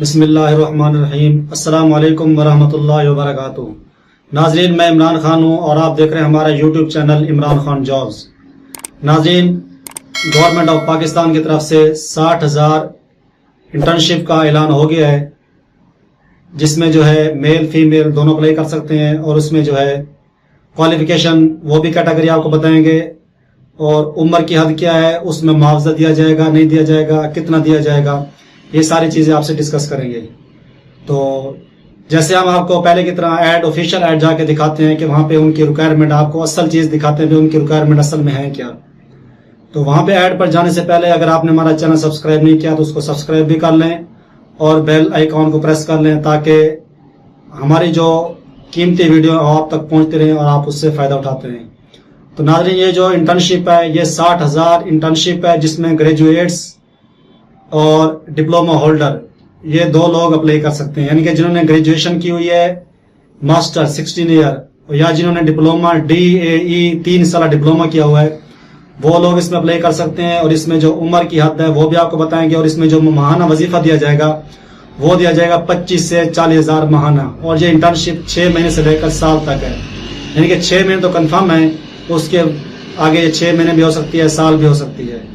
बिस्मिल्लाहिर्रहमानिर्रहीम। अस्सलामु अलैकुम वरहमतुल्लाहि वबरकातुहू। नाजरीन, मैं इमरान खान हूँ और आप देख रहे हैं हमारा YouTube channel Imran Khan jobs. नाजरीन, गवर्नमेंट ऑफ पाकिस्तान की तरफ से 60,000 इंटर्नशिप का ऐलान हो गया है, जिसमें जो है मेल फीमेल दोनों अप्लाई कर सकते हैं। और उसमें जो है क्वालिफिकेशन वो भी कैटेगरी आपको बताएंगे, और उम्र की हद क्या है, उसमें मुआवजा दिया जाएगा नहीं दिया जाएगा, कितना दिया जाएगा, ये सारी चीजें आपसे डिस्कस करेंगे। तो जैसे हम आपको पहले की तरह ऑफिशियल ऐड जाके दिखाते हैं कि वहां पे उनकी रिक्वायरमेंट, आपको असल चीज दिखाते हैं कि उनकी रिक्वायरमेंट असल में है क्या। तो वहां पे ऐड पर जाने से पहले अगर आपने हमारा चैनल सब्सक्राइब नहीं किया तो उसको सब्सक्राइब भी कर लें और बेल आइकॉन को प्रेस कर लें, ताकि हमारी जो कीमती वीडियो आप तक पहुंचती रहे और आप उससे फायदा उठाते रहें। तो नाज़रीन, ये जो इंटर्नशिप है ये 60,000 इंटर्नशिप है, जिसमें ग्रेजुएट्स और डिप्लोमा होल्डर ये दो लोग अप्लाई कर सकते हैं। यानी कि जिन्होंने ग्रेजुएशन की हुई है मास्टर 16 ईयर, या जिन्होंने डिप्लोमा DAE 3 साल डिप्लोमा किया हुआ है, वो लोग इसमें अप्लाई कर सकते हैं। और इसमें जो उम्र की हद है वो भी आपको बताएंगे। और इसमें जो माहाना वजीफा दिया जाएगा वो दिया जाएगा 25 से 40,000 माहाना। और ये इंटर्नशिप 6 महीने से लेकर साल तक है। यानी कि 6 महीने तो कंफर्म है, उसके आगे 6 महीने भी हो सकती है, साल भी हो सकती है।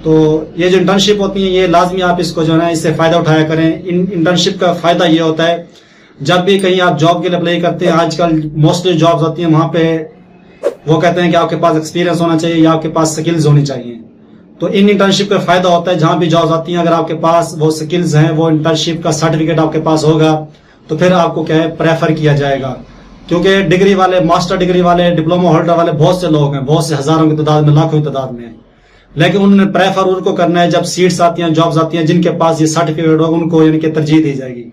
तो ये जो इंटर्नशिप होती है ये लाजमी आप इसको जो है ना इससे फायदा उठाया करें। इन इंटर्नशिप का फायदा ये होता है, जब भी कहीं आप जॉब के लिए अप्लाई करते हैं, आजकल मोस्टली जॉब्स होती हैं वहां पे वो कहते हैं कि आपके पास एक्सपीरियंस होना चाहिए या आपके पास स्किल्स होनी चाहिए। तो इन इंटर्नशिप का फायदा होता है, जहां भी जॉब्स आती हैं अगर आपके पास वो स्किल्स हैं, वो इंटर्नशिप का सर्टिफिकेट आपके पास होगा, तो फिर आपको क्या है प्रेफर किया जाएगा। क्योंकि डिग्री वाले, मास्टर डिग्री वाले, डिप्लोमा होल्डर वाले बहुत से लोग हैं, बहुत से हजारों की तादाद में, लाखों की तादाद में, लेकिन उन्होंने प्रेफर उनको करना है जब सीट्स आती हैं, जॉब्स आती हैं, जिनके पास ये सर्टिफिकेट हो उनको यानी कि तरजीह दी जाएगी।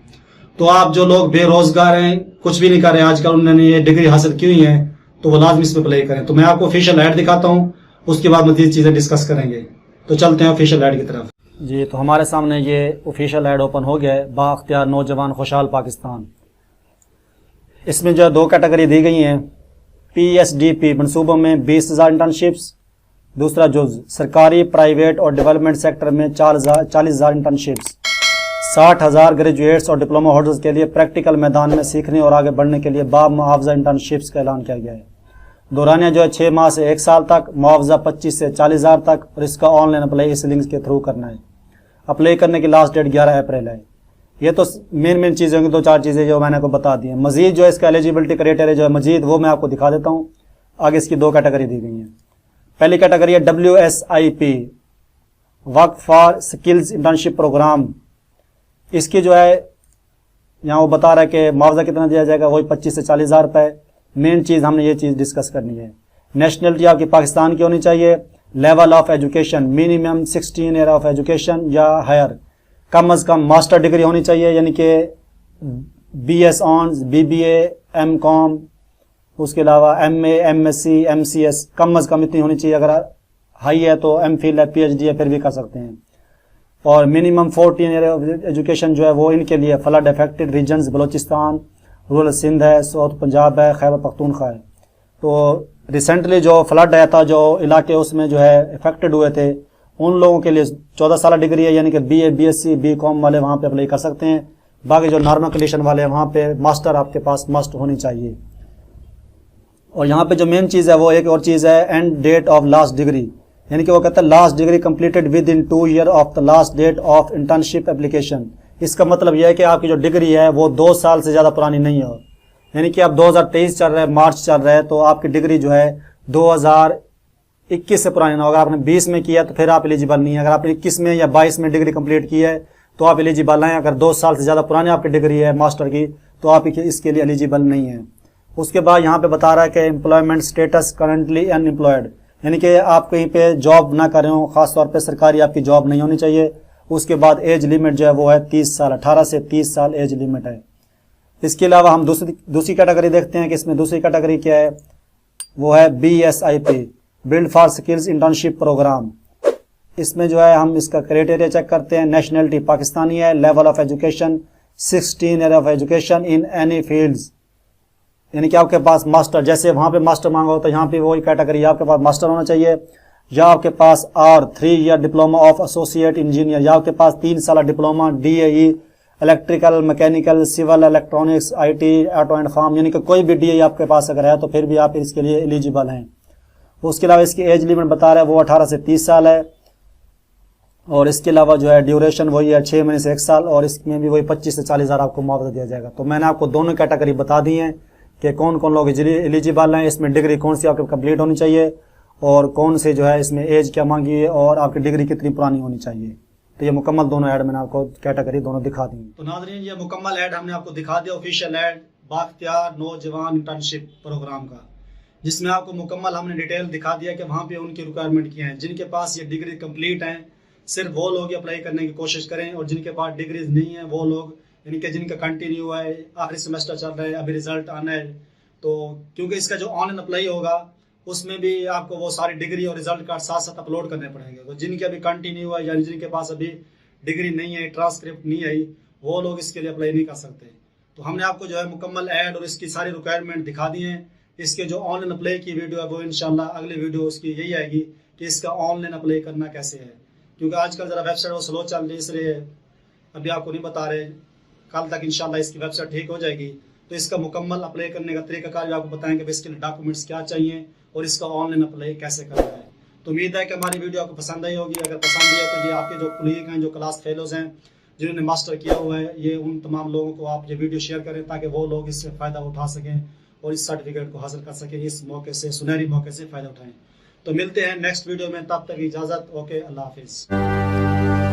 तो आप जो लोग बेरोजगार हैं, कुछ भी नहीं कर रहे आजकल, उन्होंने ये डिग्री हासिल की हुई है, तो वो लाजमी इसमें अप्लाई करें। तो मैं आपको ऑफिशियल ऐड दिखाता हूँ, उसके बाद मजीद चीजें डिस्कस करेंगे। तो चलते हैं ऑफिशियल ऐड की तरफ। जी, तो हमारे सामने ये ऑफिशियल ऐड ओपन हो गया है, बाख्तियार नौजवान खुशहाल पाकिस्तान। इसमें जो 2 कैटेगरी दी गई हैं। PSDP मनसूबों में 20,000 इंटर्नशिप्स, दूसरा जो सरकारी, प्राइवेट और डेवलपमेंट सेक्टर में 40,000 इंटर्नशिप्स। 60,000 ग्रेजुएट्स और डिप्लोमा होल्डर्स के लिए प्रैक्टिकल मैदान में सीखने और आगे बढ़ने के लिए बामुआवजा इंटर्नशिप्स का ऐलान किया गया है। दौरानिया जो है 6 माह से 1 साल तक, मुआवजा 25 से 40,000 तक, और इसका ऑनलाइन अप्लाई इस लिंक के थ्रू करना है। अप्लाई करने की लास्ट डेट 11 अप्रैल है। ये तो मेन चीज़ें होंगी, 2-4 चीज़ें जो मैंने आपको बता दी हैं। मजीद जो है इसका एलिजिबिलिटी क्राइटेरिया जो है मजीद, वो मैं आपको दिखा देता हूँ। आगे इसकी 2 कैटेगरी दी गई हैं। पहली कैटेगरी है WSIP, work for skills internship program. इसकी जो है यहाँ वो बता रहा है कि मुआवजा कितना दिया जाएगा, वही 25 से 40,000 रुपये। मेन चीज़ हमने ये चीज़ डिस्कस करनी है। नेशनलिटी आपकी पाकिस्तान की होनी चाहिए। Level of education minimum 16 year of education या हायर, कम अज़ कम मास्टर डिग्री होनी चाहिए, यानी कि BS ऑनर्स, BBA, MCOM, उसके अलावा MA, MSc, MCS कम अज़ कम इतनी होनी चाहिए। अगर हाई है तो MPhil है, PhD है, फिर भी कर सकते हैं। और मिनिमम 14 ईयर ऑफ एजुकेशन जो है वो इनके लिए flood affected regions, Balochistan, rural Sindh है, साउथ पंजाब है, खैबर पख्तूनख्वा है। तो रिसेंटली जो फ्लड आया था, जो इलाके उसमें जो है इफेक्टेड हुए थे, उन लोगों के लिए 14 साल डिग्री है, यानी कि BA, BSc, BCom वाले वहाँ पे अप्लाई कर सकते हैं। बाकी जो नॉर्मल कंडीशन वाले हैं वहाँ पे मास्टर आपके पास मस्ट होनी चाहिए। और यहाँ पे जो मेन चीज़ है वो एक और चीज़ है, end date of last degree, यानी कि वो कहता है last degree completed within 2 year of the last date of internship application. इसका मतलब यह है कि आपकी जो डिग्री है वो 2 साल से ज़्यादा पुरानी नहीं हो। यानी कि आप 2023 चल रहे हैं, मार्च चल रहा है, तो आपकी डिग्री जो है 2021 से पुरानी ना होगा। आपने 20 में किया तो फिर आप एलिजिबल नहीं है। अगर आपने 21 में या 22 में डिग्री कंप्लीट की है तो आप एलिजिबल हैं। अगर 2 साल से ज़्यादा पुरानी आपकी डिग्री है मास्टर की, तो आप इसके लिए एलिजिबल नहीं है। उसके बाद यहाँ पे बता रहा है कि एम्प्लॉयमेंट स्टेटस करंटली अनएम्प्लॉयड, यानी कि आप कहीं पे जॉब ना कर रहे हो, खासतौर पे सरकारी आपकी जॉब नहीं होनी चाहिए। उसके बाद एज लिमिट जो है वो है 30 साल, 18 से 30 साल एज लिमिट है। इसके अलावा हम दूसरी कैटेगरी देखते हैं कि इसमें दूसरी कैटेगरी क्या है, वो है BSIP, build for skills internship program. इसमें जो है हम इसका क्राइटेरिया चेक करते हैं। नेशनलिटी पाकिस्तानी है। Level of education 16 year of education in any fields, यानी कि आपके पास मास्टर, जैसे वहाँ पे मास्टर मांगा होता है यहाँ पे वही कैटेगरी, आपके पास मास्टर होना चाहिए। या आपके पास और 3 year diploma of associate engineer, या आपके पास 3 साल diploma DAE electrical, mechanical, civil, electronics, IT, auto and farm, यानी कि कोई भी DI आपके पास अगर है तो फिर भी आप इसके लिए एलिजिबल हैं। उसके अलावा इसकी एज लिमिट बता रहा है वो 18 से 30 साल है, और इसके अलावा जो है ड्यूरेशन वही है 6 महीने से 1 साल, और इसमें भी वही 25 से 40 हज़ार आपको मुआवजा दिया जाएगा। तो मैंने आपको दोनों कैटेगरी बता दी हैं कि कौन कौन लोग एलिजिबल हैं, इसमें डिग्री कौन सी आपकी कंप्लीट होनी चाहिए, और कौन से जो है इसमें एज क्या मांगी है, और आपकी डिग्री कितनी पुरानी होनी चाहिए। तो ये मुकम्मल दोनों ऐड मैंने आपको कैटेगरी दोनों दिखा दी। तो नाज़रीन, ये मुकम्मल ऐड हमने आपको दिखा दिया, ऑफिशियल ऐड बाख्तियार नौजवान इंटर्नशिप प्रोग्राम का, जिसमें आपको मुकम्मल हमने डिटेल दिखा दिया कि वहाँ पे उनकी रिक्वायरमेंट क्या है। जिनके पास ये डिग्री कंप्लीट है सिर्फ वो लोग अप्लाई करने की कोशिश करें, और जिनके पास डिग्रीज नहीं है वो लोग, यानी कि जिनका कंटिन्यू है, आखिरी सेमेस्टर चल रहा है, अभी रिजल्ट आना है, तो क्योंकि इसका जो ऑनलाइन अप्लाई होगा उसमें भी आपको वो सारी डिग्री और रिजल्ट कार्ड साथ साथ अपलोड करने पड़ेंगे। तो जिनके अभी कंटिन्यू है, यानी जिनके पास अभी डिग्री नहीं है, ट्रांसक्रिप्ट नहीं आई, वो लोग इसके लिए अप्लाई नहीं कर सकते। तो हमने आपको जो है मुकम्मल ऐड और इसकी सारी रिक्वायरमेंट दिखा दी है। इसके जो ऑनलाइन अप्लाई की वीडियो है वो इंशाल्लाह अगली वीडियो उसकी यही आएगी कि इसका ऑनलाइन अप्लाई करना कैसे है, क्योंकि आजकल ज़रा वेबसाइट वो स्लो चल रही है, इसलिए अभी आपको नहीं बता रहे। कल तक इंशाल्लाह इसकी वेबसाइट ठीक हो जाएगी, तो इसका मुकम्मल अप्लाई करने का तरीकाकार भी आपको बताएंगे कि इसके लिए डॉक्यूमेंट्स क्या चाहिए और इसका ऑनलाइन अप्लाई कैसे करना है। तो उम्मीद है कि हमारी वीडियो आपको पसंद आई होगी। अगर पसंद आई है तो ये आपके जो कुलीग हैं, जो क्लास फेलोज़ हैं, जिन्होंने मास्टर किया हुआ है, ये उन तमाम लोगों को आप ये वीडियो शेयर करें ताकि वो लोग इससे फ़ायदा उठा सकें और इस सर्टिफिकेट को हासिल कर सकें, इस मौके से, सुनहरी मौके से फ़ायदा उठाएँ। तो मिलते हैं नेक्स्ट वीडियो में, तब तक इजाज़त, ओके, अल्लाह हाफिज़।